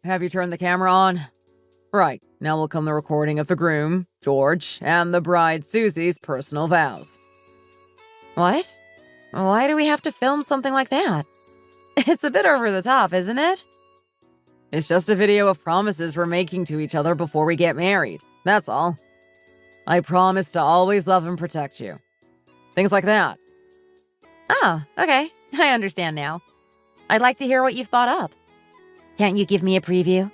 have you turned the camera on? Right, now will come the recording of the groom, George, and the bride, Susie's personal vows. What? Why do we have to film something like that? It's a bit over the top, isn't it? It's just a video of promises we're making to each other before we get married. That's all. I promise to always love and protect you. Things like that. Oh, okay. I understand now. I'd like to hear what you've thought up. Can't you give me a preview?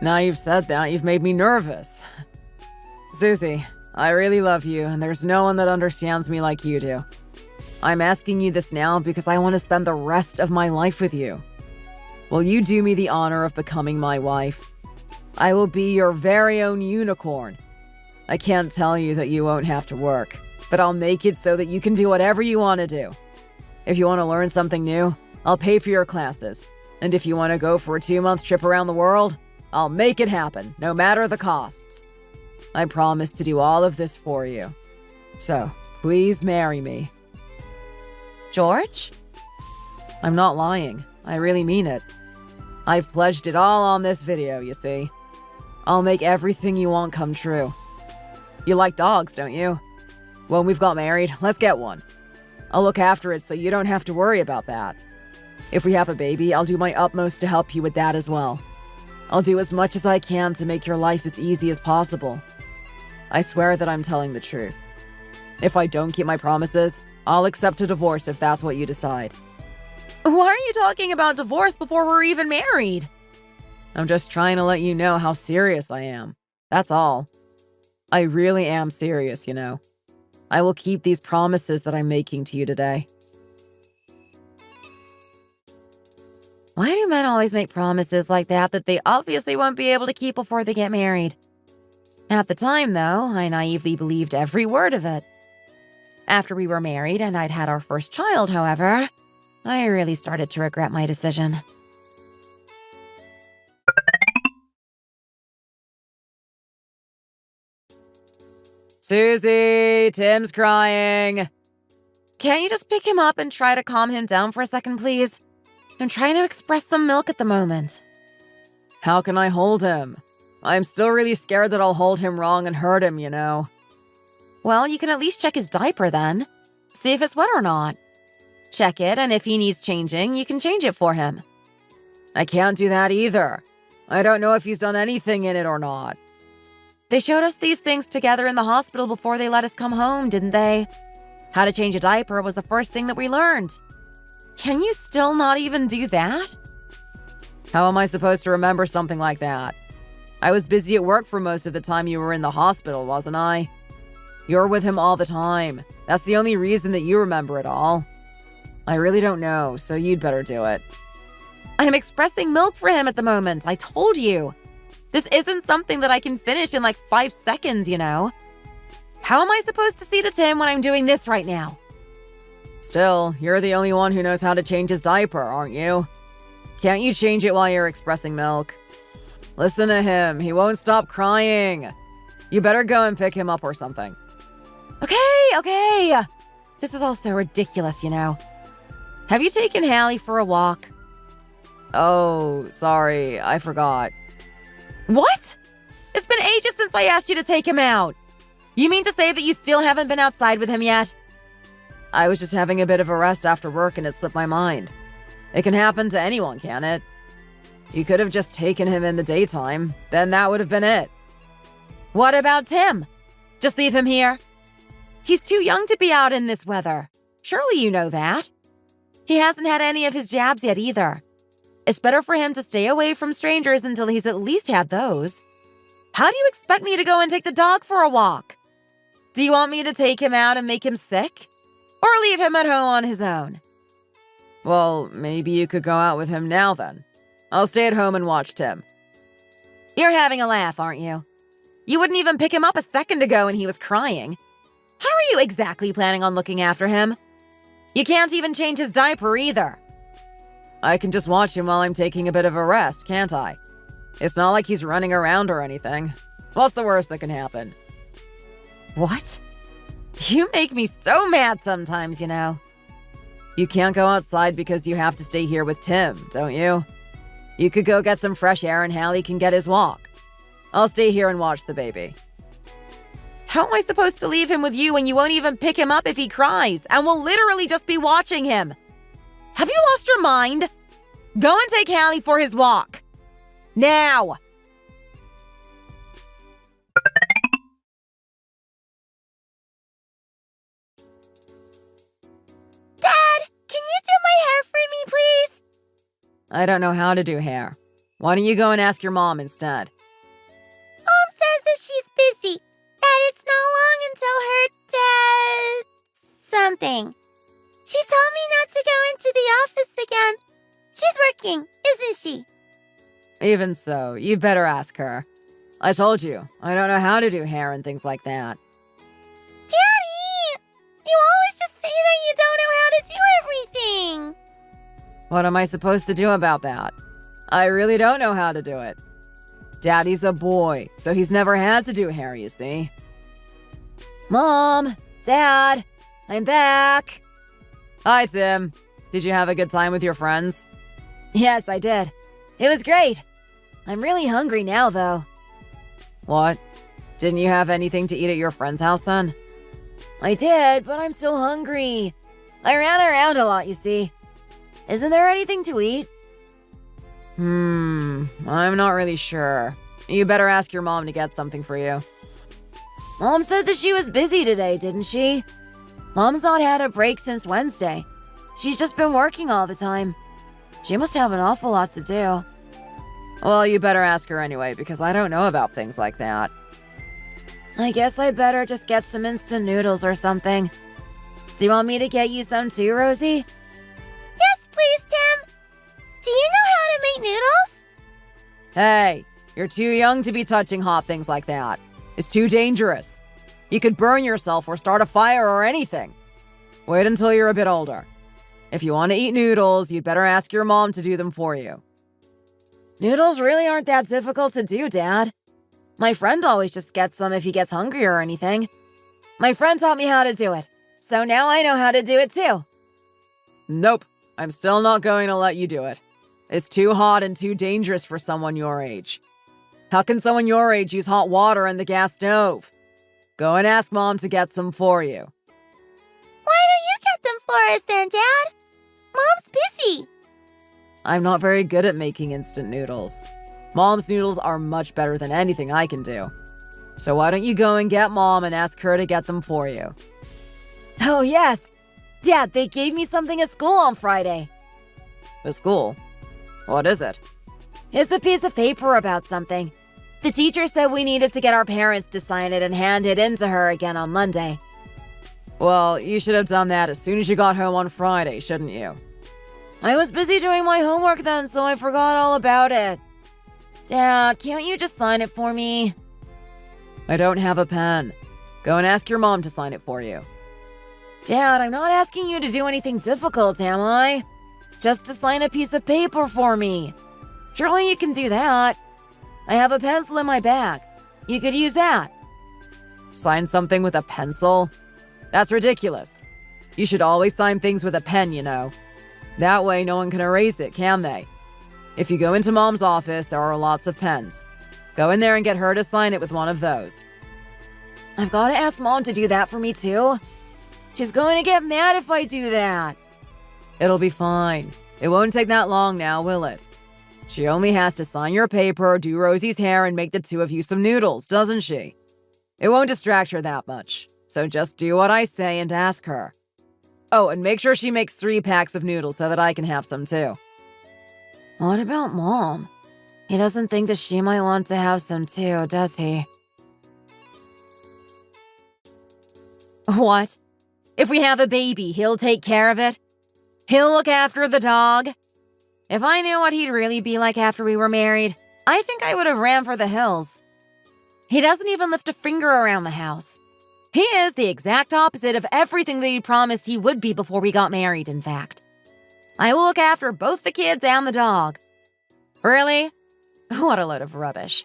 Now you've said that, you've made me nervous. Susie, I really love you, and there's no one that understands me like you do. I'm asking you this now because I want to spend the rest of my life with you. Will you do me the honor of becoming my wife? I will be your very own unicorn. I can't tell you that you won't have to work, but I'll make it so that you can do whatever you want to do. If you want to learn something new, I'll pay for your classes. And if you want to go for a 2-month trip around the world, I'll make it happen, no matter the costs. I promise to do all of this for you. So, please marry me. George? I'm not lying. I really mean it. I've pledged it all on this video, you see. I'll make everything you want come true. You like dogs, don't you? When we've got married, let's get one. I'll look after it so you don't have to worry about that. If we have a baby, I'll do my utmost to help you with that as well. I'll do as much as I can to make your life as easy as possible. I swear that I'm telling the truth. If I don't keep my promises, I'll accept a divorce if that's what you decide. Why are you talking about divorce before we're even married? I'm just trying to let you know how serious I am. That's all. I really am serious, you know. I will keep these promises that I'm making to you today. Why do men always make promises like that they obviously won't be able to keep before they get married? At the time, though, I naively believed every word of it. After we were married and I'd had our first child, however, I really started to regret my decision. Susie, Tim's crying. Can't you just pick him up and try to calm him down for a second, please? I'm trying to express some milk at the moment. How can I hold him? I'm still really scared that I'll hold him wrong and hurt him, you know. Well, you can at least check his diaper then. See if it's wet or not. Check it, and if he needs changing, you can change it for him. I can't do that either. I don't know if he's done anything in it or not. They showed us these things together in the hospital before they let us come home, didn't they? How to change a diaper was the first thing that we learned. Can you still not even do that? How am I supposed to remember something like that? I was busy at work for most of the time you were in the hospital, wasn't I? You're with him all the time. That's the only reason that you remember it all. I really don't know, so you'd better do it. I'm expressing milk for him at the moment, I told you. This isn't something that I can finish in like 5 seconds, you know? How am I supposed to see to Tim when I'm doing this right now? Still, you're the only one who knows how to change his diaper, aren't you? Can't you change it while you're expressing milk? Listen to him, he won't stop crying. You better go and pick him up or something. Okay. This is all so ridiculous, you know. Have you taken Hallie for a walk? Oh, sorry, I forgot. What? It's been ages since I asked you to take him out. You mean to say that you still haven't been outside with him yet? I was just having a bit of a rest after work and it slipped my mind. It can happen to anyone, can it? You could have just taken him in the daytime, then that would have been it. What about Tim? Just leave him here? He's too young to be out in this weather. Surely you know that. He hasn't had any of his jabs yet either. It's better for him to stay away from strangers until he's at least had those. How do you expect me to go and take the dog for a walk? Do you want me to take him out and make him sick? Or leave him at home on his own? Well, maybe you could go out with him now then. I'll stay at home and watch Tim. You're having a laugh, aren't you? You wouldn't even pick him up a second ago when he was crying. How are you exactly planning on looking after him? You can't even change his diaper either. I can just watch him while I'm taking a bit of a rest, can't I? It's not like he's running around or anything. What's the worst that can happen? What? You make me so mad sometimes, you know. You can't go outside because you have to stay here with Tim, don't you? You could go get some fresh air and Hallie can get his walk. I'll stay here and watch the baby. How am I supposed to leave him with you when you won't even pick him up if he cries and will literally just be watching him? Have you lost your mind? Go and take Hallie for his walk. Now! Dad, can you do my hair for me, please? I don't know how to do hair. Why don't you go and ask your mom instead? Mom says that she's busy, that it's not long until her something. She told me not to go into the office again. She's working, isn't she? Even so, you better ask her. I told you, I don't know how to do hair and things like that. Daddy! You always just say that you don't know how to do everything. What am I supposed to do about that? I really don't know how to do it. Daddy's a boy, so he's never had to do hair, you see. Mom! Dad! I'm back! Hi, Tim. Did you have a good time with your friends? Yes, I did. It was great. I'm really hungry now, though. What? Didn't you have anything to eat at your friend's house then? I did, but I'm still hungry. I ran around a lot, you see. Isn't there anything to eat? I'm not really sure. You better ask your mom to get something for you. Mom said that she was busy today, didn't she? Mom's not had a break since Wednesday. She's just been working all the time. She must have an awful lot to do. Well, you better ask her anyway, because I don't know about things like that. I guess I better just get some instant noodles or something. Do you want me to get you some too, Rosie? Yes, please, Tim. Do you know how to make noodles? Hey, you're too young to be touching hot things like that. It's too dangerous. You could burn yourself or start a fire or anything. Wait until you're a bit older. If you want to eat noodles, you'd better ask your mom to do them for you. Noodles really aren't that difficult to do, Dad. My friend always just gets some if he gets hungry or anything. My friend taught me how to do it, so now I know how to do it too. Nope, I'm still not going to let you do it. It's too hot and too dangerous for someone your age. How can someone your age use hot water in the gas stove? Go and ask Mom to get some for you. Why don't you get them for us then, Dad? Mom's busy. I'm not very good at making instant noodles. Mom's noodles are much better than anything I can do. So why don't you go and get Mom and ask her to get them for you? Oh, yes. Dad, they gave me something at school on Friday. At school? What is it? It's a piece of paper about something. The teacher said we needed to get our parents to sign it and hand it in to her again on Monday. Well, you should have done that as soon as you got home on Friday, shouldn't you? I was busy doing my homework then, so I forgot all about it. Dad, can't you just sign it for me? I don't have a pen. Go and ask your mom to sign it for you. Dad, I'm not asking you to do anything difficult, am I? Just to sign a piece of paper for me. Surely you can do that. I have a pencil in my bag. You could use that. Sign something with a pencil? That's ridiculous. You should always sign things with a pen, you know. That way no one can erase it, can they? If you go into Mom's office, there are lots of pens. Go in there and get her to sign it with one of those. I've got to ask Mom to do that for me too. She's going to get mad if I do that. It'll be fine. It won't take that long now, will it? She only has to sign your paper, do Rosie's hair, and make the two of you some noodles, doesn't she? It won't distract her that much, so just do what I say and ask her. Oh, and make sure she makes 3 packs of noodles so that I can have some too. What about Mom? He doesn't think that she might want to have some too, does he? What? If we have a baby, he'll take care of it? He'll look after the dog? If I knew what he'd really be like after we were married, I think I would have ran for the hills. He doesn't even lift a finger around the house. He is the exact opposite of everything that he promised he would be before we got married, in fact. I will look after both the kids and the dog. Really? What a load of rubbish.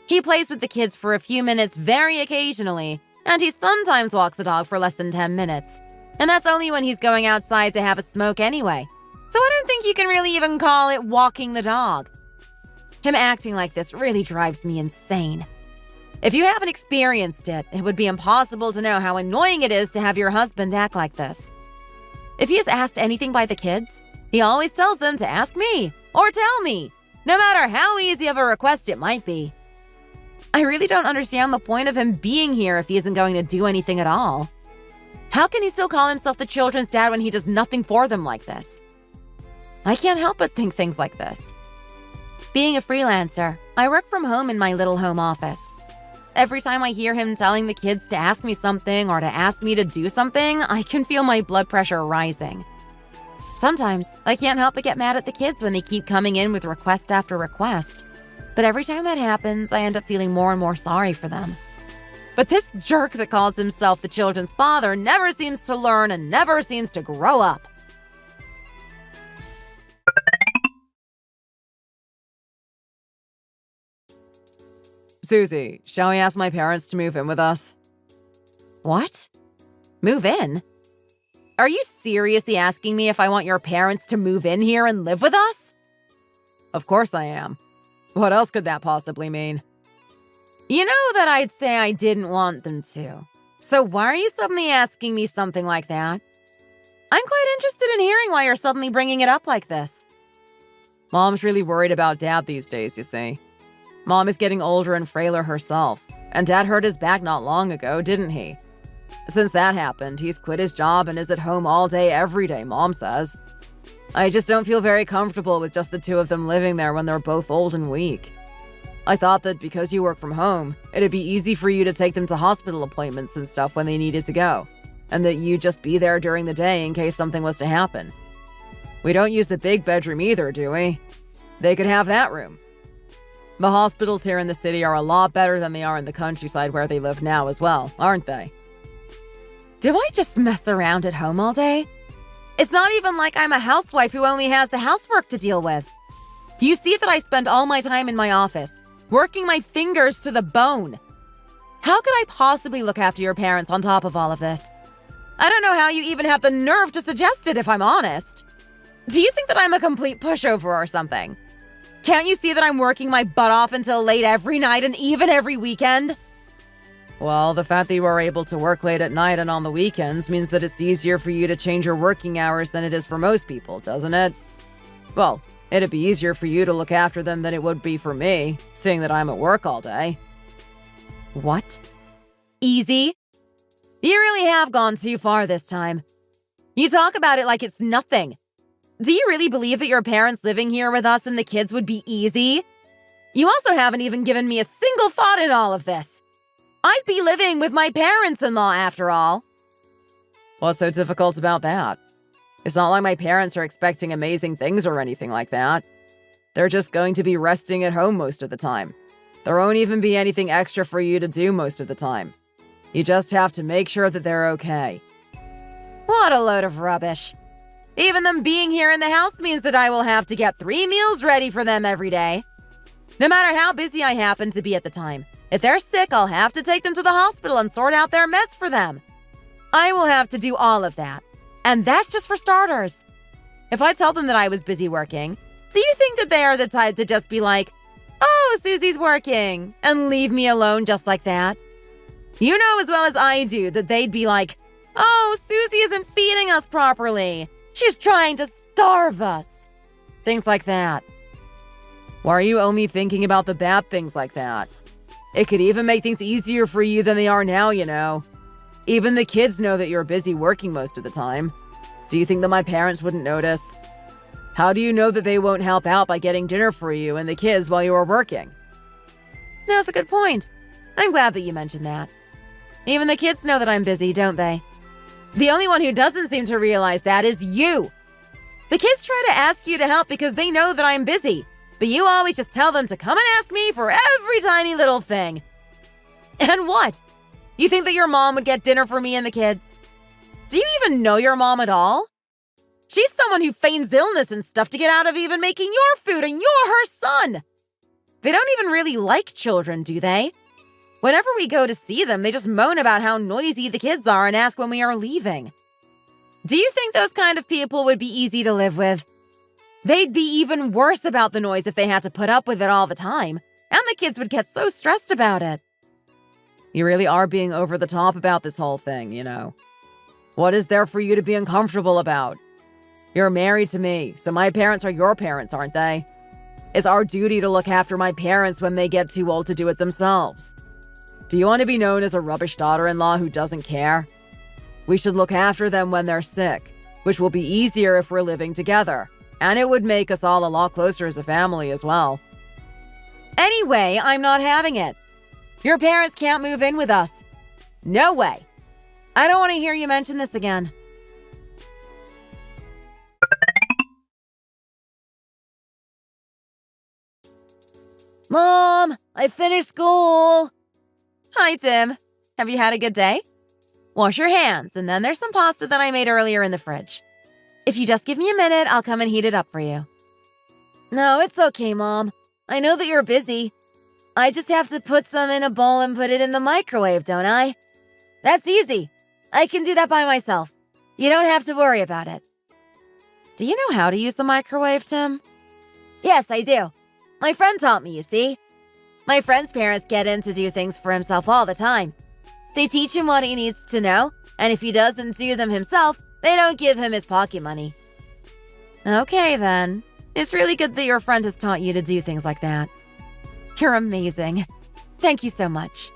He plays with the kids for a few minutes very occasionally, and he sometimes walks the dog for less than 10 minutes. And that's only when he's going outside to have a smoke anyway. So I don't don't think you can really even call it walking the dog. Him acting like this really drives me insane. If you haven't experienced it, it would be impossible to know how annoying it is to have your husband act like this. If he is asked anything by the kids, he always tells them to ask me or tell me, no matter how easy of a request it might be. I really don't understand the point of him being here if he isn't going to do anything at all. How can he still call himself the children's dad when he does nothing for them like this? I can't help but think things like this. Being a freelancer, I work from home in my little home office. Every time I hear him telling the kids to ask me something or to ask me to do something, I can feel my blood pressure rising. Sometimes, I can't help but get mad at the kids when they keep coming in with request after request. But every time that happens, I end up feeling more and more sorry for them. But this jerk that calls himself the children's father never seems to learn and never seems to grow up. Susie, shall we ask my parents to move in with us? What? Move in? Are you seriously asking me if I want your parents to move in here and live with us? Of course I am. What else could that possibly mean? You know that I'd say I didn't want them to. So why are you suddenly asking me something like that? I'm quite interested in hearing why you're suddenly bringing it up like this. Mom's really worried about Dad these days, you see. Mom is getting older and frailer herself, and Dad hurt his back not long ago, didn't he? Since that happened, he's quit his job and is at home all day, every day, Mom says. I just don't feel very comfortable with just the two of them living there when they're both old and weak. I thought that because you work from home, it'd be easy for you to take them to hospital appointments and stuff when they needed to go, and that you'd just be there during the day in case something was to happen. We don't use the big bedroom either, do we? They could have that room. The hospitals here in the city are a lot better than they are in the countryside where they live now as well, aren't they? Do I just mess around at home all day? It's not even like I'm a housewife who only has the housework to deal with. You see that I spend all my time in my office, working my fingers to the bone. How could I possibly look after your parents on top of all of this? I don't know how you even have the nerve to suggest it, if I'm honest. Do you think that I'm a complete pushover or something? Can't you see that I'm working my butt off until late every night and even every weekend? Well, the fact that you are able to work late at night and on the weekends means that it's easier for you to change your working hours than it is for most people, doesn't it? Well, it'd be easier for you to look after them than it would be for me, seeing that I'm at work all day. What? Easy? You really have gone too far this time. You talk about it like it's nothing. Do you really believe that your parents living here with us and the kids would be easy? You also haven't even given me a single thought in all of this. I'd be living with my parents-in-law after all. What's so difficult about that? It's not like my parents are expecting amazing things or anything like that. They're just going to be resting at home most of the time. There won't even be anything extra for you to do most of the time. You just have to make sure that they're okay. What a load of rubbish. Even them being here in the house means that I will have to get 3 meals ready for them every day. No matter how busy I happen to be at the time, if they're sick, I'll have to take them to the hospital and sort out their meds for them. I will have to do all of that. And that's just for starters. If I tell them that I was busy working, do you think that they are the type to just be like, "Oh, Susie's working," and leave me alone just like that? You know as well as I do that they'd be like, "Oh, Susie isn't feeding us properly. She's trying to starve us." Things like that. Why are you only thinking about the bad things like that? It could even make things easier for you than they are now, you know. Even the kids know that you're busy working most of the time. Do you think that my parents wouldn't notice? How do you know that they won't help out by getting dinner for you and the kids while you are working? That's a good point. I'm glad that you mentioned that. Even the kids know that I'm busy, don't they? The only one who doesn't seem to realize that is you. The kids try to ask you to help because they know that I'm busy, but you always just tell them to come and ask me for every tiny little thing. And what? You think that your mom would get dinner for me and the kids? Do you even know your mom at all? She's someone who feigns illness and stuff to get out of even making your food, and you're her son. They don't even really like children, do they? Whenever we go to see them, they just moan about how noisy the kids are and ask when we are leaving. Do you think those kind of people would be easy to live with? They'd be even worse about the noise if they had to put up with it all the time, and the kids would get so stressed about it. You really are being over the top about this whole thing, you know. What is there for you to be uncomfortable about? You're married to me, so my parents are your parents, aren't they? It's our duty to look after my parents when they get too old to do it themselves. Do you want to be known as a rubbish daughter-in-law who doesn't care? We should look after them when they're sick, which will be easier if we're living together, and it would make us all a lot closer as a family as well. Anyway, I'm not having it. Your parents can't move in with us. No way. I don't want to hear you mention this again. Mom, I finished school. Hi, Tim. Have you had a good day? Wash your hands, and then there's some pasta that I made earlier in the fridge. If you just give me a minute, I'll come and heat it up for you. No, it's okay, Mom. I know that you're busy. I just have to put some in a bowl and put it in the microwave, don't I? That's easy. I can do that by myself. You don't have to worry about it. Do you know how to use the microwave, Tim? Yes, I do. My friend taught me, you see. My friend's parents get him to do things for himself all the time. They teach him what he needs to know, and if he doesn't do them himself, they don't give him his pocket money. Okay, then. It's really good that your friend has taught you to do things like that. You're amazing. Thank you so much.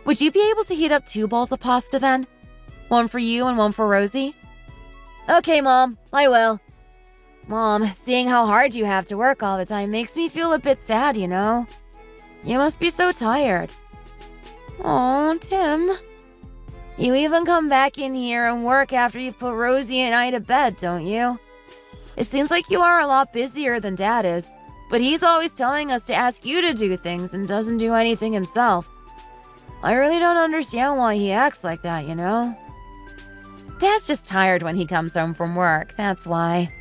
Would you be able to heat up 2 bowls of pasta then? One for you and one for Rosie? Okay, Mom, I will. Mom, seeing how hard you have to work all the time makes me feel a bit sad, you know? You must be so tired. Oh, Tim. You even come back in here and work after you've put Rosie and I to bed, don't you? It seems like you are a lot busier than Dad is, but he's always telling us to ask you to do things and doesn't do anything himself. I really don't understand why he acts like that, you know? Dad's just tired when he comes home from work, that's why.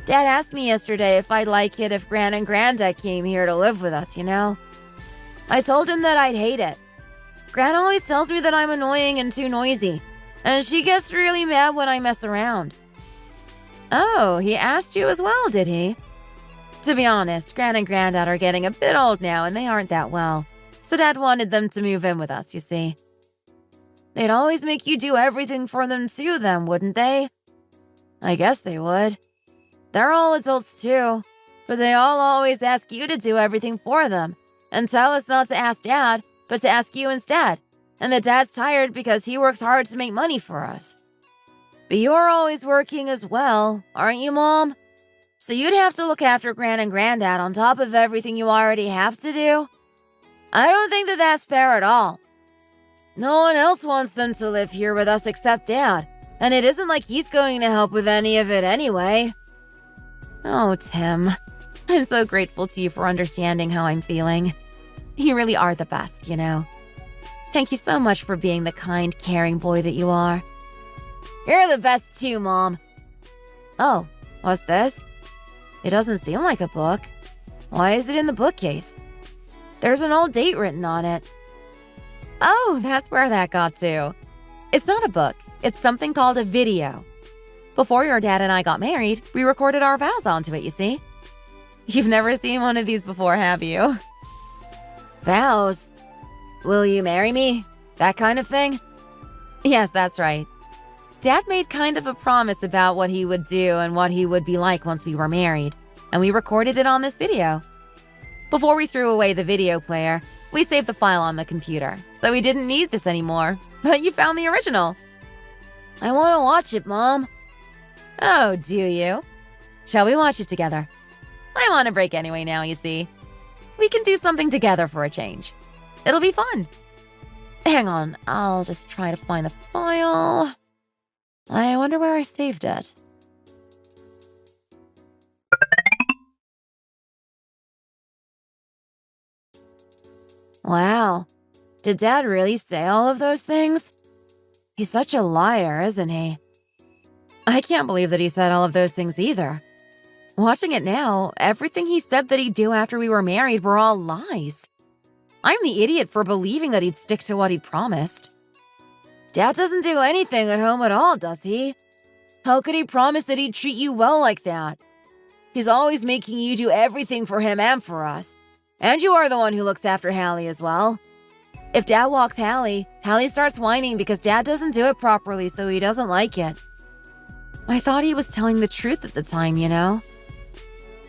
Dad asked me yesterday if I'd like it if Gran and Grandad came here to live with us, you know? I told him that I'd hate it. Gran always tells me that I'm annoying and too noisy, and she gets really mad when I mess around. Oh, he asked you as well, did he? To be honest, Gran and Grandad are getting a bit old now and they aren't that well, so Dad wanted them to move in with us, you see. They'd always make you do everything for them too, then, wouldn't they? I guess they would. They're all adults too, but they all always ask you to do everything for them and tell us not to ask Dad, but to ask you instead, and that Dad's tired because he works hard to make money for us. But you're always working as well, aren't you, Mom? So you'd have to look after Gran and Grandad on top of everything you already have to do? I don't think that that's fair at all. No one else wants them to live here with us except Dad, and it isn't like he's going to help with any of it anyway. Oh, Tim. I'm so grateful to you for understanding how I'm feeling. You really are the best, you know. Thank you so much for being the kind, caring boy that you are. You're the best too, Mom. Oh, what's this? It doesn't seem like a book. Why is it in the bookcase? There's an old date written on it. Oh, that's where that got to. It's not a book. It's something called a video. Before your dad and I got married, we recorded our vows onto it, you see. You've never seen one of these before, have you? Vows? Will you marry me? That kind of thing? Yes, that's right. Dad made kind of a promise about what he would do and what he would be like once we were married, and we recorded it on this video. Before we threw away the video player, we saved the file on the computer, so we didn't need this anymore. But you found the original. I want to watch it, Mom. Oh, do you? Shall we watch it together? I'm on a break anyway now, you see. We can do something together for a change. It'll be fun. Hang on, I'll just try to find the file. I wonder where I saved it. Wow. Did Dad really say all of those things? He's such a liar, isn't he? I can't believe that he said all of those things either. Watching it now, everything he said that he'd do after we were married were all lies. I'm the idiot for believing that he'd stick to what he'd promised. Dad doesn't do anything at home at all, does he? How could he promise that he'd treat you well like that? He's always making you do everything for him and for us. And you are the one who looks after Hallie as well. If Dad walks Hallie, Hallie starts whining because Dad doesn't do it properly, so he doesn't like it. I thought he was telling the truth at the time, you know?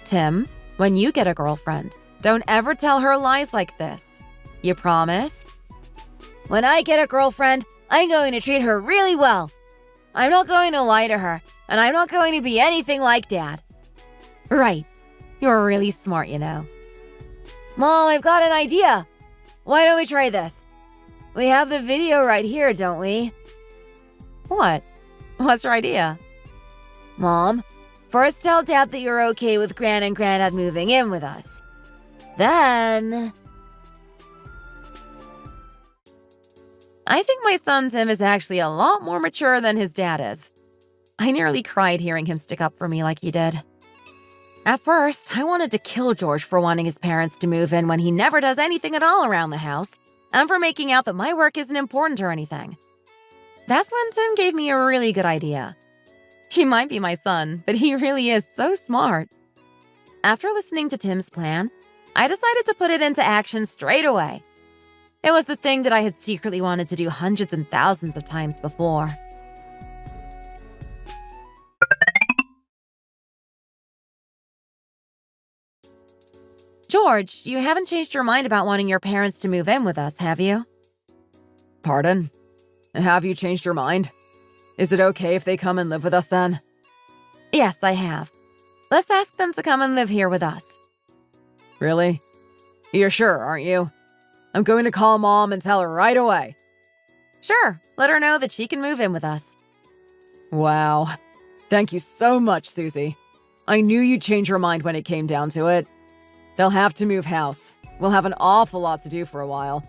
Tim, when you get a girlfriend, don't ever tell her lies like this. You promise? When I get a girlfriend, I'm going to treat her really well. I'm not going to lie to her, and I'm not going to be anything like Dad. Right. You're really smart, you know. Mom, I've got an idea. Why don't we try this? We have the video right here, don't we? What? What's your idea? Mom, first tell Dad that you're okay with Gran and Granddad moving in with us. Then... I think my son Tim is actually a lot more mature than his dad is. I nearly cried hearing him stick up for me like he did. At first, I wanted to kill George for wanting his parents to move in when he never does anything at all around the house, and for making out that my work isn't important or anything. That's when Tim gave me a really good idea. He might be my son, but he really is so smart. After listening to Tim's plan, I decided to put it into action straight away. It was the thing that I had secretly wanted to do hundreds and thousands of times before. George, you haven't changed your mind about wanting your parents to move in with us, have you? Pardon? Have you changed your mind? Is it okay if they come and live with us then? Yes, I have. Let's ask them to come and live here with us. Really? You're sure, aren't you? I'm going to call Mom and tell her right away. Sure, let her know that she can move in with us. Wow. Thank you so much, Susie. I knew you'd change your mind when it came down to it. They'll have to move house. We'll have an awful lot to do for a while.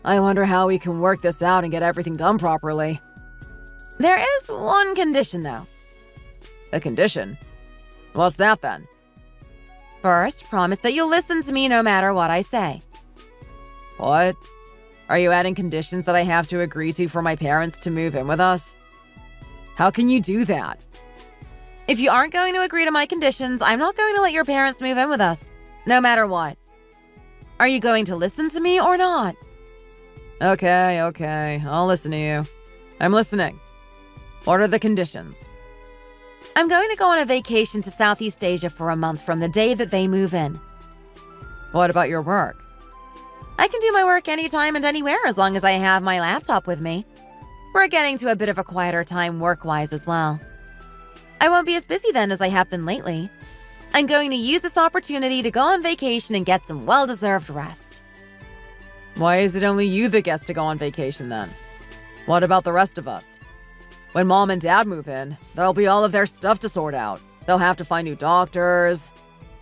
I wonder how we can work this out and get everything done properly. There is one condition, though. A condition? What's that then? First, promise that you'll listen to me no matter what I say. What? Are you adding conditions that I have to agree to for my parents to move in with us? How can you do that? If you aren't going to agree to my conditions, I'm not going to let your parents move in with us, no matter what. Are you going to listen to me or not? Okay, I'll listen to you. I'm listening. What are the conditions? I'm going to go on a vacation to Southeast Asia for a month from the day that they move in. What about your work? I can do my work anytime and anywhere as long as I have my laptop with me. We're getting to a bit of a quieter time work-wise as well. I won't be as busy then as I have been lately. I'm going to use this opportunity to go on vacation and get some well-deserved rest. Why is it only you that gets to go on vacation then? What about the rest of us? When Mom and Dad move in, there'll be all of their stuff to sort out. They'll have to find new doctors.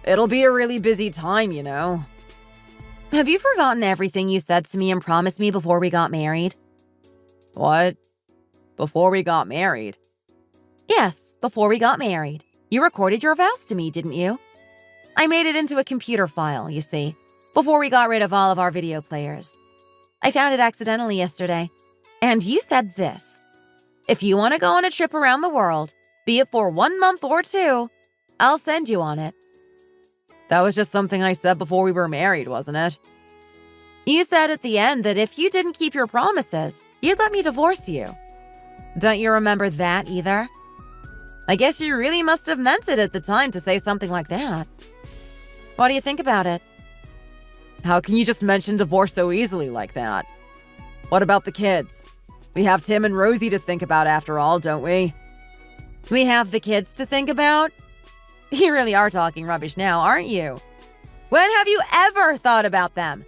It'll be a really busy time, you know. Have you forgotten everything you said to me and promised me before we got married? What? Before we got married? Yes, before we got married. You recorded your vows to me, didn't you? I made it into a computer file, you see, before we got rid of all of our video players. I found it accidentally yesterday. And you said this. If you want to go on a trip around the world, be it for 1 month or 2, I'll send you on it. That was just something I said before we were married, wasn't it? You said at the end that if you didn't keep your promises, you'd let me divorce you. Don't you remember that either? I guess you really must have meant it at the time to say something like that. What do you think about it? How can you just mention divorce so easily like that? What about the kids? We have Tim and Rosie to think about after all, don't we? We have the kids to think about? You really are talking rubbish now, aren't you? When have you ever thought about them?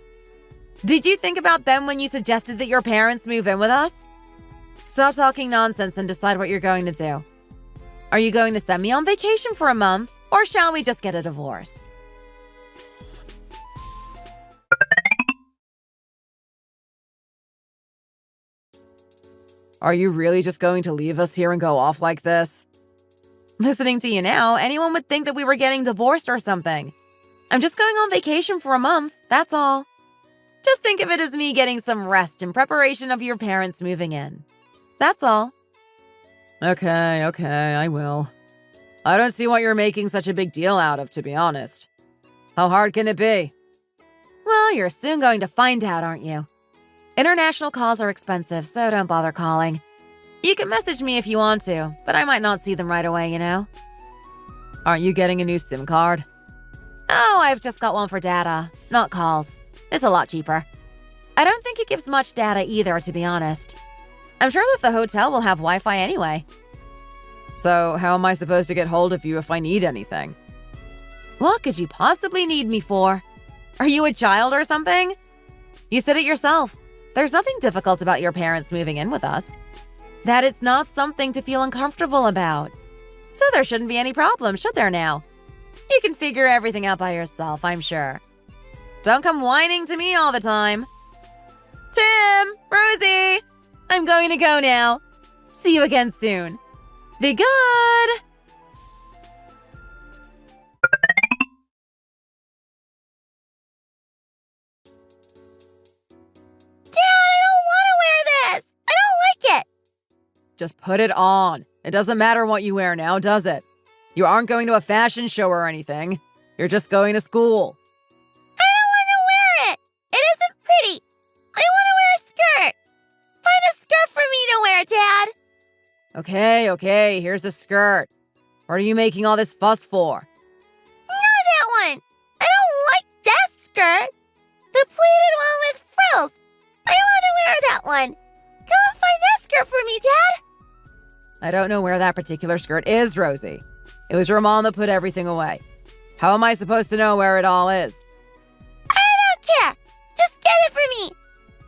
Did you think about them when you suggested that your parents move in with us? Stop talking nonsense and decide what you're going to do. Are you going to send me on vacation for a month, or shall we just get a divorce? Are you really just going to leave us here and go off like this? Listening to you now, anyone would think that we were getting divorced or something. I'm just going on vacation for a month, that's all. Just think of it as me getting some rest in preparation of your parents moving in. That's all. Okay, I will. I don't see what you're making such a big deal out of, to be honest. How hard can it be? Well, you're soon going to find out, aren't you? International calls are expensive, so don't bother calling. You can message me if you want to, but I might not see them right away, you know? Aren't you getting a new SIM card? Oh, I've just got one for data, not calls. It's a lot cheaper. I don't think it gives much data either, to be honest. I'm sure that the hotel will have Wi-Fi anyway. So how am I supposed to get hold of you if I need anything? What could you possibly need me for? Are you a child or something? You said it yourself. There's nothing difficult about your parents moving in with us. That it's not something to feel uncomfortable about. So there shouldn't be any problem, should there now? You can figure everything out by yourself, I'm sure. Don't come whining to me all the time. Tim! Rosie! I'm going to go now. See you again soon. Be good! Just put it on. It doesn't matter what you wear now, does it? You aren't going to a fashion show or anything. You're just going to school. I don't want to wear it. It isn't pretty. I want to wear a skirt. Find a skirt for me to wear, Dad. Okay, here's a skirt. What are you making all this fuss for? Not that one. I don't like that skirt. The pleated one with frills. I want to wear that one. Come and find that skirt for me, Dad. I don't know where that particular skirt is, Rosie. It was your mom that put everything away. How am I supposed to know where it all is? I don't care. Just get it for me.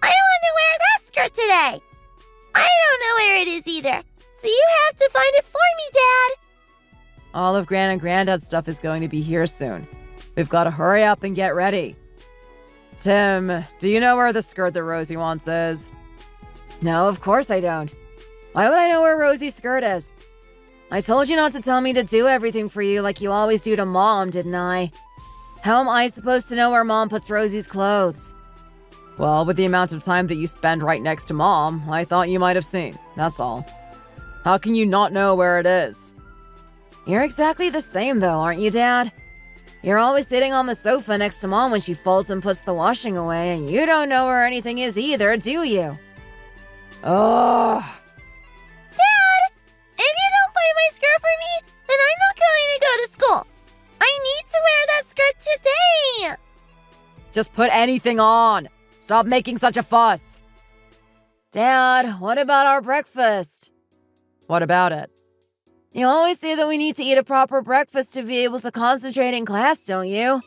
I want to wear that skirt today. I don't know where it is either. So you have to find it for me, Dad. All of Gran and Granddad's stuff is going to be here soon. We've got to hurry up and get ready. Tim, do you know where the skirt that Rosie wants is? No, of course I don't. Why would I know where Rosie's skirt is? I told you not to tell me to do everything for you like you always do to Mom, didn't I? How am I supposed to know where Mom puts Rosie's clothes? Well, with the amount of time that you spend right next to Mom, I thought you might have seen. That's all. How can you not know where it is? You're exactly the same though, aren't you, Dad? You're always sitting on the sofa next to Mom when she folds and puts the washing away, and you don't know where anything is either, do you? Ugh. Dad, if you don't find my skirt for me, then I'm not going to go to school. I need to wear that skirt today. Just put anything on. Stop making such a fuss. Dad, what about our breakfast? What about it? You always say that we need to eat a proper breakfast to be able to concentrate in class, don't you?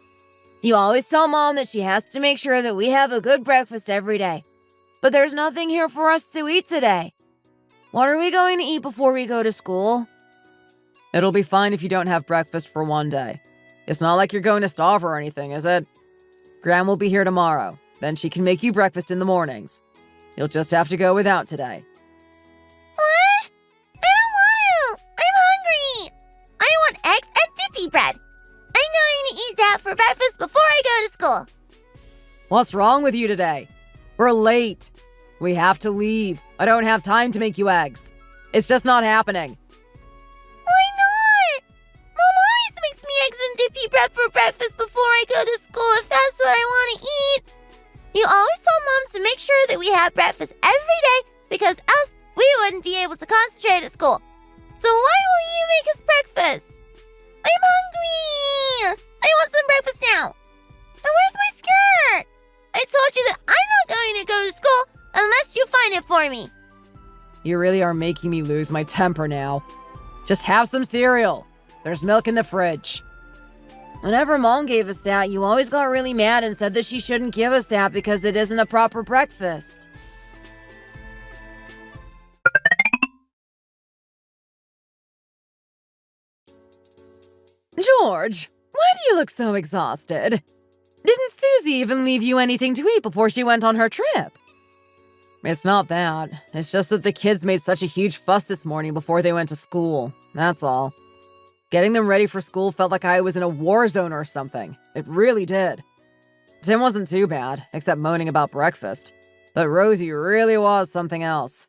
You always tell Mom that she has to make sure that we have a good breakfast every day. But there's nothing here for us to eat today. What are we going to eat before we go to school? It'll be fine if you don't have breakfast for one day. It's not like you're going to starve or anything, is it? Gran will be here tomorrow. Then she can make you breakfast in the mornings. You'll just have to go without today. What? I don't want to. I'm hungry. I want eggs and dippy bread. I'm going to eat that for breakfast before I go to school. What's wrong with you today? We're late. We have to leave. I don't have time to make you eggs. It's just not happening. Why not? Mom always makes me eggs and dippy bread for breakfast before I go to school if that's what I want to eat. You always tell Mom to make sure that we have breakfast every day because else we wouldn't be able to concentrate at school. So why won't you make us breakfast? I'm hungry. I want some breakfast now. And where's my skirt? I told you that I'm not going to go to school unless you find it for me. You really are making me lose my temper now. Just have some cereal. There's milk in the fridge. Whenever Mom gave us that, you always got really mad and said that she shouldn't give us that because it isn't a proper breakfast. George, why do you look so exhausted? Didn't Susie even leave you anything to eat before she went on her trip? It's not that. It's just that the kids made such a huge fuss this morning before they went to school. That's all. Getting them ready for school felt like I was in a war zone or something. It really did. Tim wasn't too bad, except moaning about breakfast. But Rosie really was something else.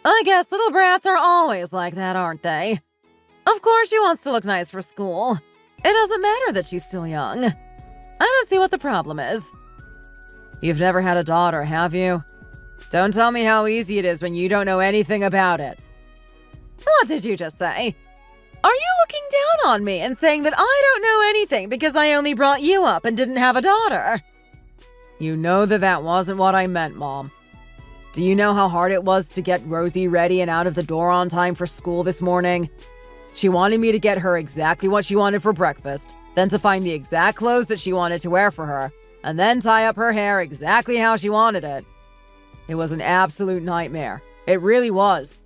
I guess little brats are always like that, aren't they? Of course she wants to look nice for school. It doesn't matter that she's still young. I don't see what the problem is. You've never had a daughter, have you? Don't tell me how easy it is when you don't know anything about it. What did you just say? Are you looking down on me and saying that I don't know anything because I only brought you up and didn't have a daughter? You know that wasn't what I meant, Mom. Do you know how hard it was to get Rosie ready and out of the door on time for school this morning? She wanted me to get her exactly what she wanted for breakfast, then to find the exact clothes that she wanted to wear for her, and then tie up her hair exactly how she wanted it. It was an absolute nightmare. It really was.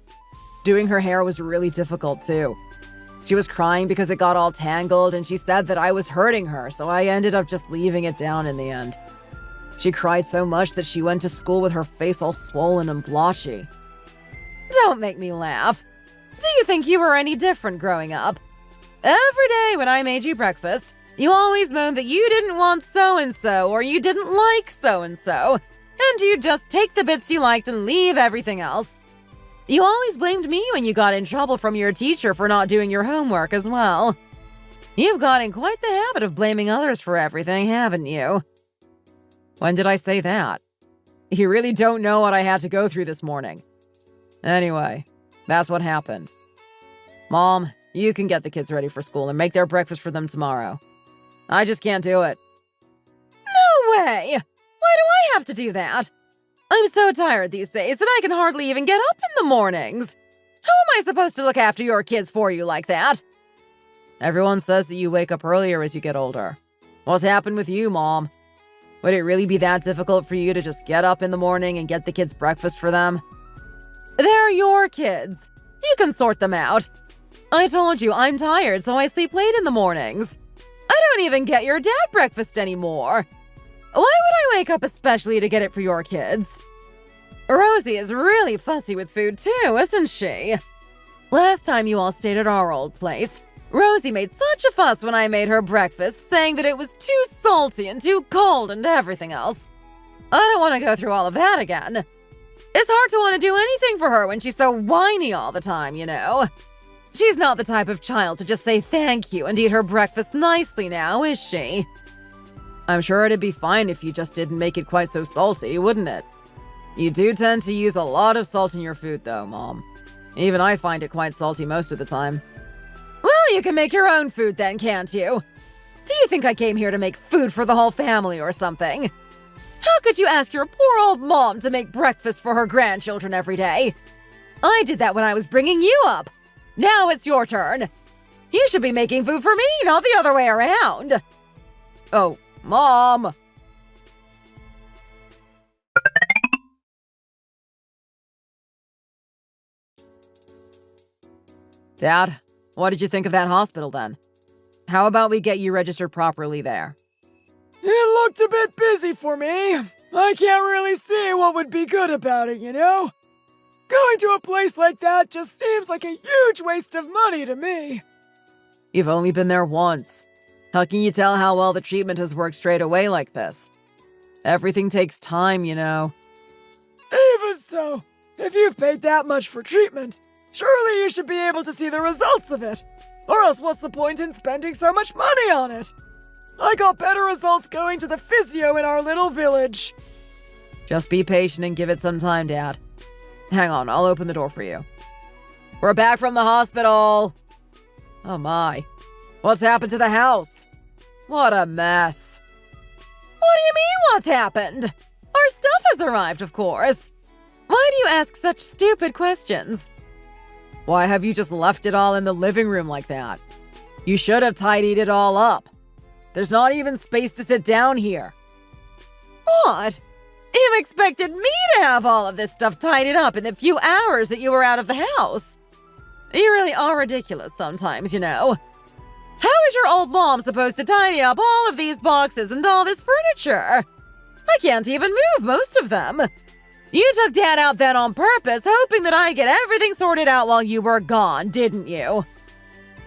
Doing her hair was really difficult, too. She was crying because it got all tangled, and she said that I was hurting her, so I ended up just leaving it down in the end. She cried so much that she went to school with her face all swollen and blotchy. Don't make me laugh. Do you think you were any different growing up? Every day when I made you breakfast, you always moaned that you didn't want so-and-so or you didn't like so-and-so, and you'd just take the bits you liked and leave everything else. You always blamed me when you got in trouble from your teacher for not doing your homework as well. You've got in quite the habit of blaming others for everything, haven't you? When did I say that? You really don't know what I had to go through this morning. Anyway, that's what happened. Mom, you can get the kids ready for school and make their breakfast for them tomorrow. I just can't do it. No way! Why do I have to do that? I'm so tired these days that I can hardly even get up in the mornings. How am I supposed to look after your kids for you like that? Everyone says that you wake up earlier as you get older. What's happened with you, Mom? Would it really be that difficult for you to just get up in the morning and get the kids breakfast for them? They're your kids. You can sort them out. I told you I'm tired, so I sleep late in the mornings. I don't even get your dad breakfast anymore. Why would I wake up especially to get it for your kids? Rosie is really fussy with food too, isn't she? Last time you all stayed at our old place, Rosie made such a fuss when I made her breakfast, saying that it was too salty and too cold and everything else. I don't want to go through all of that again. It's hard to want to do anything for her when she's so whiny all the time, you know. She's not the type of child to just say thank you and eat her breakfast nicely now, is she? I'm sure it'd be fine if you just didn't make it quite so salty, wouldn't it? You do tend to use a lot of salt in your food, though, Mom. Even I find it quite salty most of the time. Well, you can make your own food then, can't you? Do you think I came here to make food for the whole family or something? How could you ask your poor old mom to make breakfast for her grandchildren every day? I did that when I was bringing you up. Now it's your turn. You should be making food for me, not the other way around. Oh, Mom! Dad, what did you think of that hospital then? How about we get you registered properly there? It looked a bit busy for me. I can't really see what would be good about it, you know? Going to a place like that just seems like a huge waste of money to me. You've only been there once. How can you tell how well the treatment has worked straight away like this? Everything takes time, you know. Even so, if you've paid that much for treatment, surely you should be able to see the results of it. Or else what's the point in spending so much money on it? I got better results going to the physio in our little village. Just be patient and give it some time, Dad. Hang on, I'll open the door for you. We're back from the hospital. Oh my. What's happened to the house? What a mess. What do you mean, what's happened? Our stuff has arrived, of course. Why do you ask such stupid questions? Why have you just left it all in the living room like that? You should have tidied it all up. There's not even space to sit down here. What? You expected me to have all of this stuff tidied up in the few hours that you were out of the house? You really are ridiculous sometimes, you know. How is your old mom supposed to tidy up all of these boxes and all this furniture? I can't even move most of them. You took Dad out then on purpose, hoping that I'd get everything sorted out while you were gone, didn't you?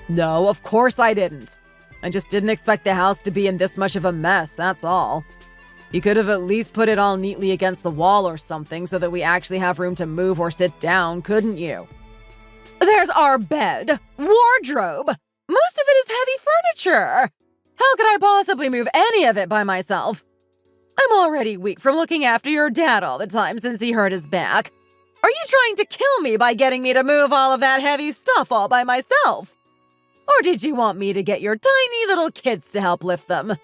No, of course I didn't. I just didn't expect the house to be in this much of a mess, that's all. You could have at least put it all neatly against the wall or something so that we actually have room to move or sit down, couldn't you? There's our bed, wardrobe. Most of it is heavy furniture. How could I possibly move any of it by myself? I'm already weak from looking after your dad all the time since he hurt his back. Are you trying to kill me by getting me to move all of that heavy stuff all by myself? Or did you want me to get your tiny little kids to help lift them?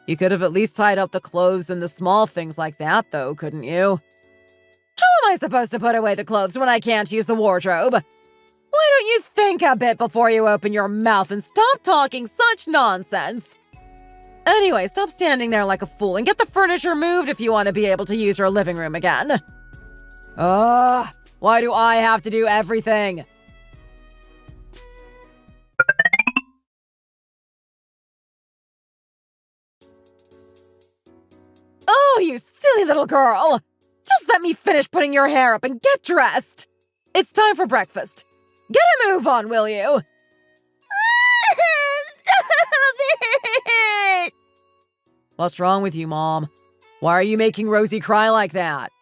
You could have at least tied up the clothes and the small things like that, though, couldn't you? How am I supposed to put away the clothes when I can't use the wardrobe? Why don't you think a bit before you open your mouth and stop talking such nonsense? Anyway, stop standing there like a fool and get the furniture moved if you want to be able to use your living room again. Ugh, why do I have to do everything? Oh, you silly little girl! Just let me finish putting your hair up and get dressed! It's time for breakfast. Get a move on, will you? Stop it! What's wrong with you, Mom? Why are you making Rosie cry like that?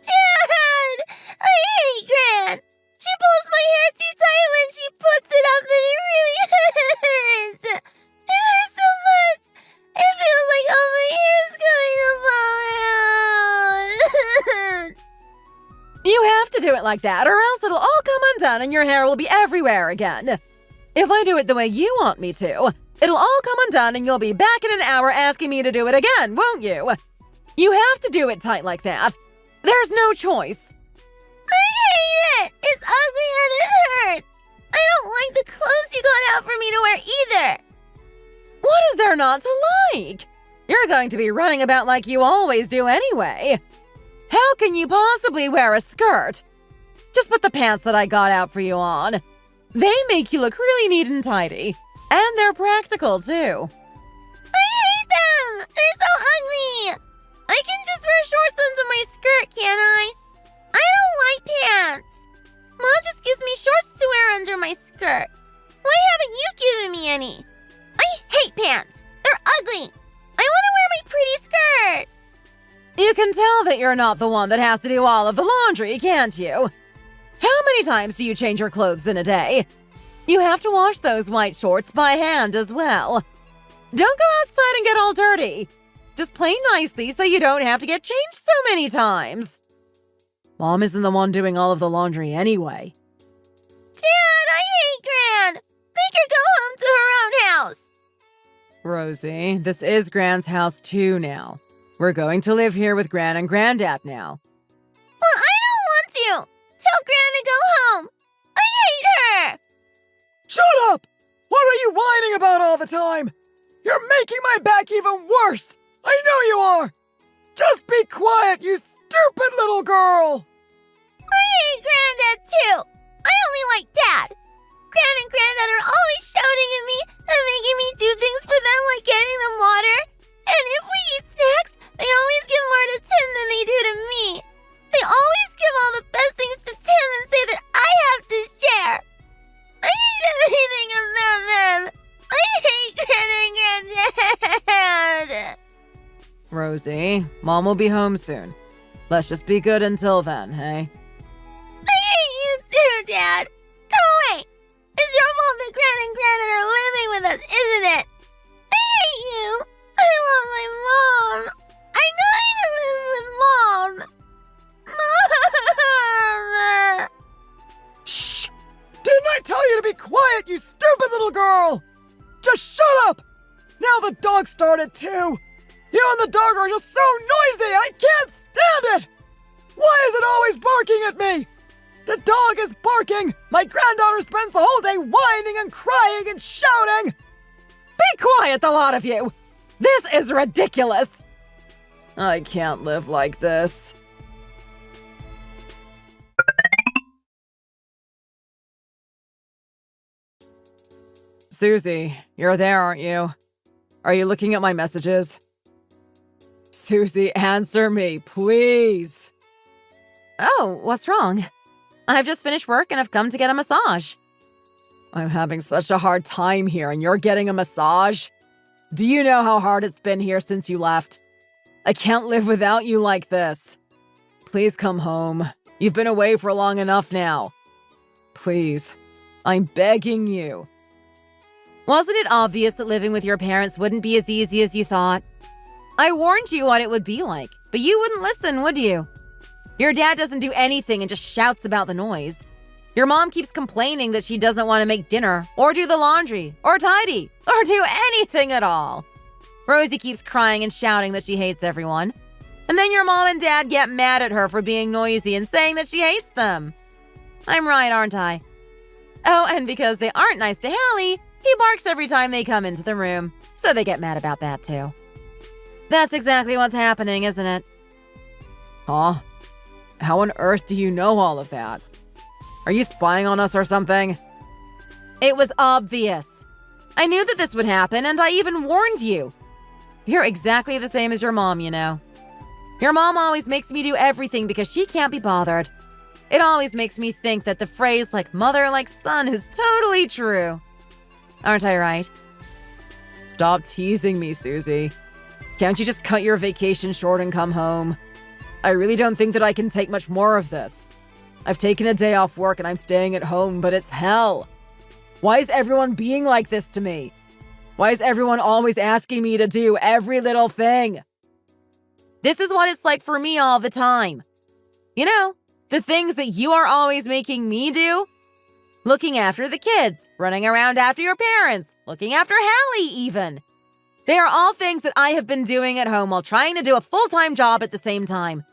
Dad! I hate Gran! She pulls my hair too tight when she puts it up and it really hurts! It hurts so much! It feels like all my hair is going to fall out! You have to do it like that, or else it'll all come undone and your hair will be everywhere again. If I do it the way you want me to, it'll all come undone and you'll be back in an hour asking me to do it again, won't you? You have to do it tight like that. There's no choice. I hate it! It's ugly and it hurts! I don't like the clothes you got out for me to wear either! What is there not to like? You're going to be running about like you always do anyway. How can you possibly wear a skirt? Just put the pants that I got out for you on. They make you look really neat and tidy. And they're practical, too. I hate them! They're so ugly! I can just wear shorts under my skirt, can't I? I don't like pants! Mom just gives me shorts to wear under my skirt. Why haven't you given me any? I hate pants! They're ugly! I want to wear my pretty skirt! You can tell that you're not the one that has to do all of the laundry, can't you? How many times do you change your clothes in a day? You have to wash those white shorts by hand as well. Don't go outside and get all dirty. Just play nicely so you don't have to get changed so many times. Mom isn't the one doing all of the laundry anyway. Dad, I hate Gran! Make her go home to her own house! Rosie, this is Gran's house too now. We're going to live here with Gran and Granddad now. Well, I don't want to! Tell Gran to go home! I hate her! Shut up! What are you whining about all the time? You're making my back even worse! I know you are! Just be quiet, you stupid little girl! I hate Granddad too! I only like Dad! Gran and Granddad are always shouting at me and making me do things for them like getting them water. And if we eat snacks, they always give more to Tim than they do to me. They always give all the best things to Tim and say that I have to share. I hate everything about them. I hate Gran and Granddad. Rosie, Mom will be home soon. Let's just be good until then, hey? I hate you too, Dad. Go away. It's your fault that Gran and Granddad are living with us, isn't it? I hate you. I want my mom. I'm going to live with Mom. Mom! Shh! Didn't I tell you to be quiet, you stupid little girl? Just shut up! Now the dog started too! You and the dog are just so noisy, I can't stand it! Why is it always barking at me? The dog is barking! My granddaughter spends the whole day whining and crying and shouting! Be quiet, the lot of you! This is ridiculous! I can't live like this. Susie, you're there, aren't you? Are you looking at my messages? Susie, answer me, please. Oh, what's wrong? I've just finished work and I've come to get a massage. I'm having such a hard time here and you're getting a massage? Do you know how hard it's been here since you left? I can't live without you like this. Please come home. You've been away for long enough now. Please. I'm begging you. Wasn't it obvious that living with your parents wouldn't be as easy as you thought? I warned you what it would be like, but you wouldn't listen, would you? Your dad doesn't do anything and just shouts about the noise. Your mom keeps complaining that she doesn't want to make dinner, or do the laundry, or tidy, or do anything at all. Rosie keeps crying and shouting that she hates everyone. And then your mom and dad get mad at her for being noisy and saying that she hates them. I'm right, aren't I? Oh, and because they aren't nice to Hallie, he barks every time they come into the room, so they get mad about that too. That's exactly what's happening, isn't it? Huh? How on earth do you know all of that? Are you spying on us or something? It was obvious. I knew that this would happen, and I even warned you. You're exactly the same as your mom, you know. Your mom always makes me do everything because she can't be bothered. It always makes me think that the phrase like mother like son is totally true. Aren't I right? Stop teasing me, Susie. Can't you just cut your vacation short and come home? I really don't think that I can take much more of this. I've taken a day off work and I'm staying at home, but it's hell. Why is everyone being like this to me? Why is everyone always asking me to do every little thing? This is what it's like for me all the time. You know, the things that you are always making me do. Looking after the kids, running around after your parents, looking after Hallie even. They are all things that I have been doing at home while trying to do a full-time job at the same time.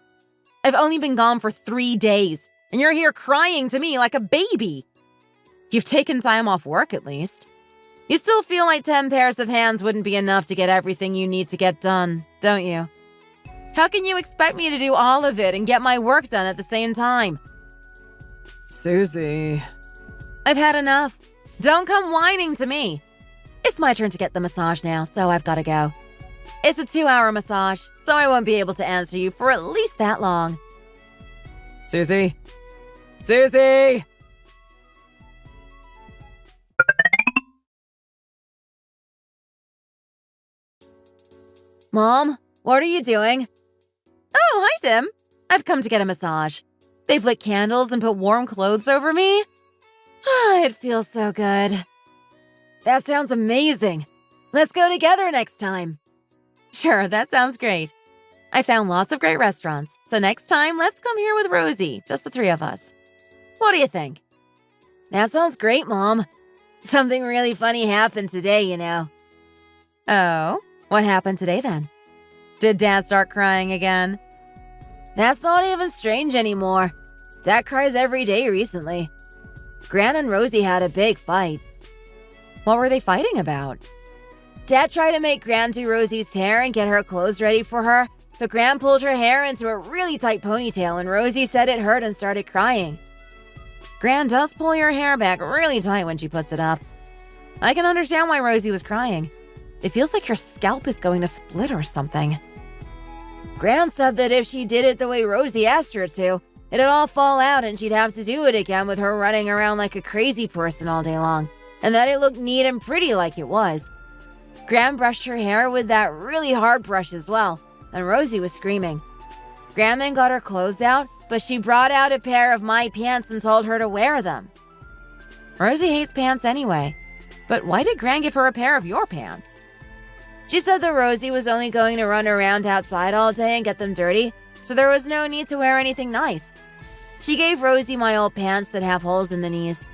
I've only been gone for 3 days, and you're here crying to me like a baby. You've taken time off work at least. You still feel like 10 pairs of hands wouldn't be enough to get everything you need to get done, don't you? How can you expect me to do all of it and get my work done at the same time? Susie. I've had enough. Don't come whining to me. It's my turn to get the massage now, so I've got to go. It's a 2-hour massage, so I won't be able to answer you for at least that long. Susie? Susie! Mom, what are you doing? Oh, hi, Tim. I've come to get a massage. They've lit candles and put warm clothes over me. It feels so good. That sounds amazing. Let's go together next time. Sure, that sounds great. I found lots of great restaurants, so next time let's come here with Rosie, just the 3 of us. What do you think? That sounds great, Mom. Something really funny happened today, you know. Oh, what happened today then? Did Dad start crying again? That's not even strange anymore. Dad cries every day recently. Gran and Rosie had a big fight. What were they fighting about? Dad tried to make Gran do Rosie's hair and get her clothes ready for her, but Gran pulled her hair into a really tight ponytail and Rosie said it hurt and started crying. Gran does pull your hair back really tight when she puts it up. I can understand why Rosie was crying. It feels like your scalp is going to split or something. Gran said that if she did it the way Rosie asked her to, it'd all fall out and she'd have to do it again with her running around like a crazy person all day long, and that it looked neat and pretty like it was. Gran brushed her hair with that really hard brush as well, and Rosie was screaming. Gran then got her clothes out, but she brought out a pair of my pants and told her to wear them. Rosie hates pants anyway, but why did Gran give her a pair of your pants? She said that Rosie was only going to run around outside all day and get them dirty, so there was no need to wear anything nice. She gave Rosie my old pants that have holes in the knees.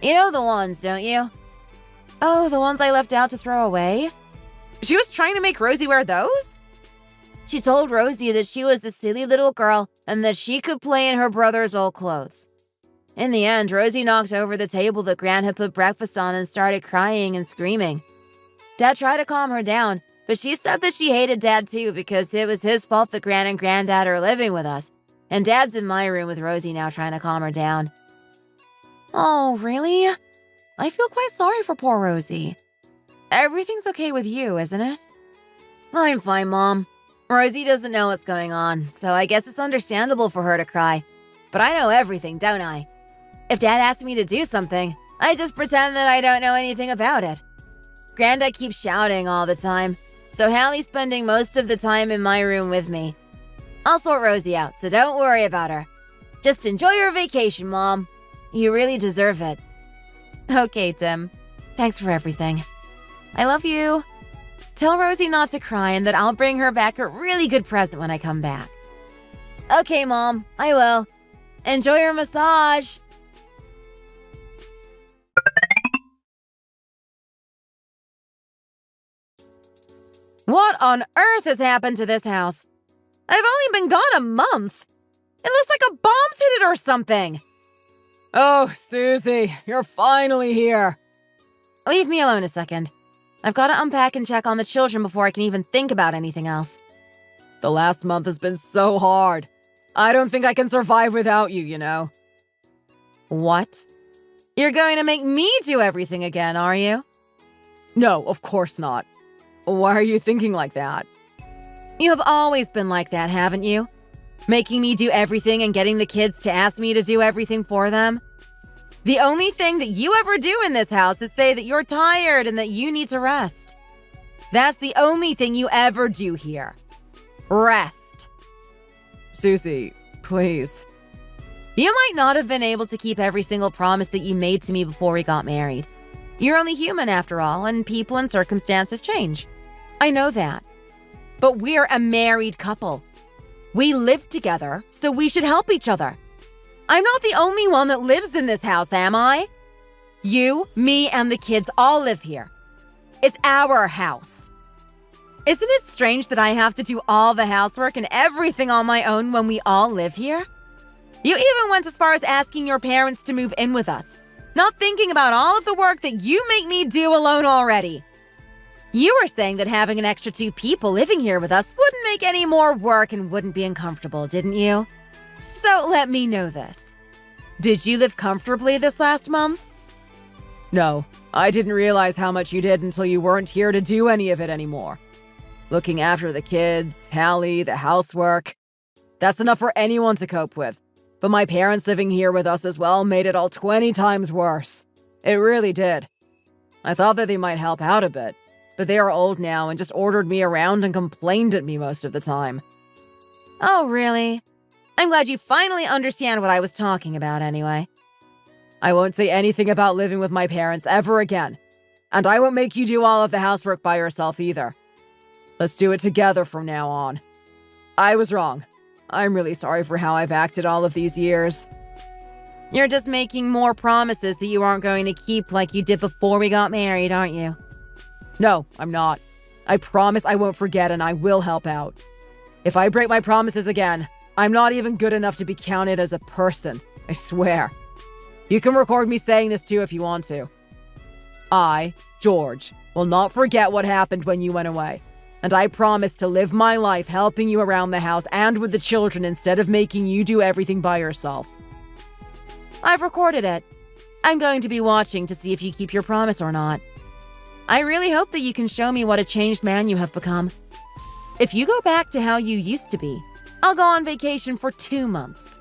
You know the ones, don't you? Oh, the ones I left out to throw away? She was trying to make Rosie wear those? She told Rosie that she was a silly little girl and that she could play in her brother's old clothes. In the end, Rosie knocked over the table that Gran had put breakfast on and started crying and screaming. Dad tried to calm her down, but she said that she hated Dad too because it was his fault that Gran and Granddad are living with us, and Dad's in my room with Rosie now trying to calm her down. Oh, really? I feel quite sorry for poor Rosie. Everything's okay with you, isn't it? I'm fine, Mom. Rosie doesn't know what's going on, so I guess it's understandable for her to cry. But I know everything, don't I? If Dad asks me to do something, I just pretend that I don't know anything about it. Granddad keeps shouting all the time, so Hallie's spending most of the time in my room with me. I'll sort Rosie out, so don't worry about her. Just enjoy your vacation, Mom. You really deserve it. Okay, Tim. Thanks for everything. I love you. Tell Rosie not to cry and that I'll bring her back a really good present when I come back. Okay, Mom. I will. Enjoy your massage. What on earth has happened to this house? I've only been gone a month. It looks like a bomb's hit it or something. Oh, Susie, you're finally here. Leave me alone a second. I've got to unpack and check on the children before I can even think about anything else. The last month has been so hard. I don't think I can survive without you, you know. What? You're going to make me do everything again, are you? No, of course not. Why are you thinking like that? You have always been like that, haven't you? Making me do everything and getting the kids to ask me to do everything for them. The only thing that you ever do in this house is say that you're tired and that you need to rest. That's the only thing you ever do here. Rest. Susie, please. You might not have been able to keep every single promise that you made to me before we got married. You're only human after all, and people and circumstances change. I know that. But we're a married couple. We live together, so we should help each other. I'm not the only one that lives in this house, am I? You, me, and the kids all live here. It's our house. Isn't it strange that I have to do all the housework and everything on my own when we all live here? You even went as far as asking your parents to move in with us, not thinking about all of the work that you make me do alone already. You were saying that having an extra 2 people living here with us wouldn't make any more work and wouldn't be uncomfortable, didn't you? So let me know this. Did you live comfortably this last month? No, I didn't realize how much you did until you weren't here to do any of it anymore. Looking after the kids, Hallie, the housework. That's enough for anyone to cope with. But my parents living here with us as well made it all 20 times worse. It really did. I thought that they might help out a bit, but they are old now and just ordered me around and complained at me most of the time. Oh, really? I'm glad you finally understand what I was talking about anyway. I won't say anything about living with my parents ever again. And I won't make you do all of the housework by yourself either. Let's do it together from now on. I was wrong. I'm really sorry for how I've acted all of these years. You're just making more promises that you aren't going to keep like you did before we got married, aren't you? No, I'm not. I promise I won't forget and I will help out. If I break my promises again, I'm not even good enough to be counted as a person. I swear. You can record me saying this too if you want to. I, George, will not forget what happened when you went away. And I promise to live my life helping you around the house and with the children instead of making you do everything by yourself. I've recorded it. I'm going to be watching to see if you keep your promise or not. I really hope that you can show me what a changed man you have become. If you go back to how you used to be, I'll go on vacation for 2 months.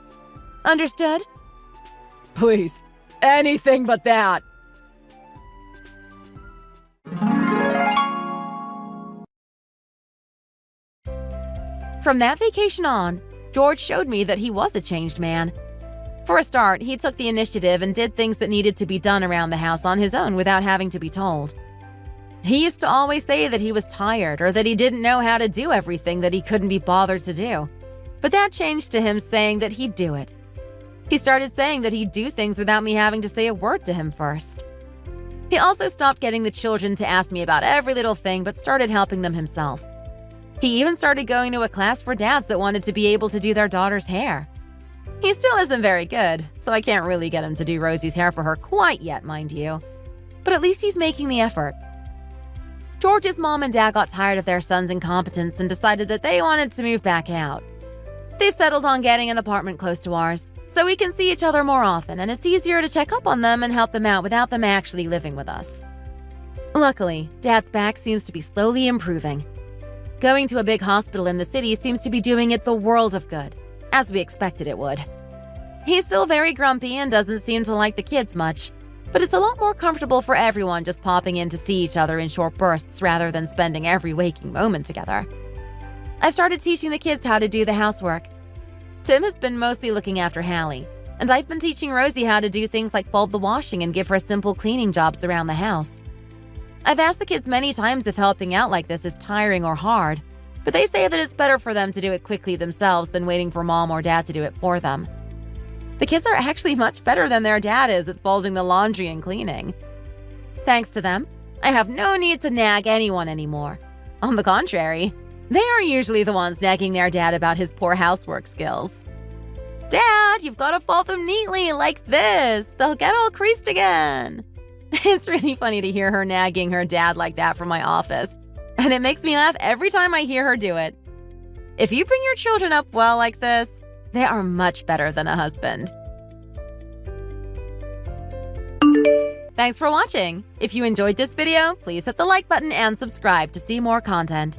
Understood? Please, anything but that. From that vacation on, George showed me that he was a changed man. For a start, he took the initiative and did things that needed to be done around the house on his own without having to be told. He used to always say that he was tired or that he didn't know how to do everything that he couldn't be bothered to do. But that changed to him saying that he'd do it. He started saying that he'd do things without me having to say a word to him first. He also stopped getting the children to ask me about every little thing but started helping them himself. He even started going to a class for dads that wanted to be able to do their daughter's hair. He still isn't very good, so I can't really get him to do Rosie's hair for her quite yet, mind you. But at least he's making the effort. George's mom and dad got tired of their son's incompetence and decided that they wanted to move back out. They've settled on getting an apartment close to ours, so we can see each other more often and it's easier to check up on them and help them out without them actually living with us. Luckily, Dad's back seems to be slowly improving. Going to a big hospital in the city seems to be doing it the world of good, as we expected it would. He's still very grumpy and doesn't seem to like the kids much, but it's a lot more comfortable for everyone just popping in to see each other in short bursts rather than spending every waking moment together. I've started teaching the kids how to do the housework. Tim has been mostly looking after Hallie, And I've been teaching Rosie how to do things like fold the washing and give her simple cleaning jobs around the house. I've asked the kids many times if helping out like this is tiring or hard, but they say that it's better for them to do it quickly themselves than waiting for mom or dad to do it for them. The kids are actually much better than their dad is at folding the laundry and cleaning. Thanks to them, I have no need to nag anyone anymore. On the contrary, they are usually the ones nagging their dad about his poor housework skills. Dad, you've got to fold them neatly like this. They'll get all creased again. It's really funny to hear her nagging her dad like that from my office, and it makes me laugh every time I hear her do it. If you bring your children up well like this, they are much better than a husband. Thanks for watching. If you enjoyed this video, please hit the like button and subscribe to see more content.